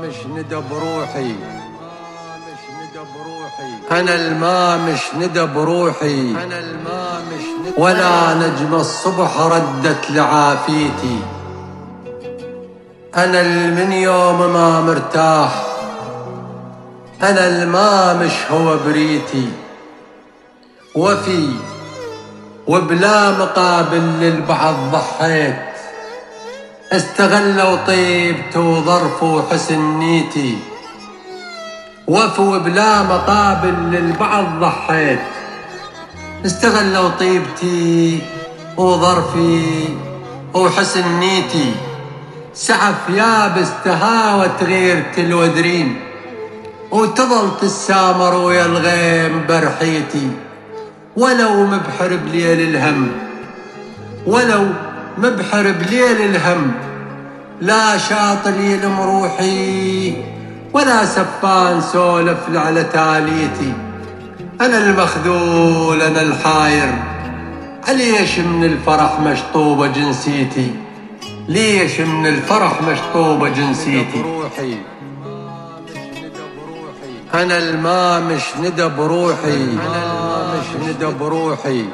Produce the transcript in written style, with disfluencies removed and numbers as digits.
مش ندى بروحي، أنا الماء مش ندى بروحي، ولا نجم الصبح ردت لعافيتي. أنا من يوم ما مرتاح، أنا الماء مش هو بريتي. وفي وبلا مقابل للبعض ضحيت، استغلوا طيبته وظرفه وحسن نيتي. وفي وبلا مقابل للبعض ضحيت، استغلوا طيبتي وظرفي وحسن نيتي. سعف يابس تهاوت غيرة الودرين، وتظل تسامر ويا الغيم برحيتي. ولو مبحر بليل الهم، ولو مبحر بليل الهم، لا شاطل يلم روحي ولا سفان سولف على تاليتي. أنا المخذول أنا الحاير، ليش من الفرح مشطوبة جنسيتي؟ ليش من الفرح مشطوبة جنسيتي؟ أنا الماء مش ندى بروحي، أنا الماء مش ندى بروحي.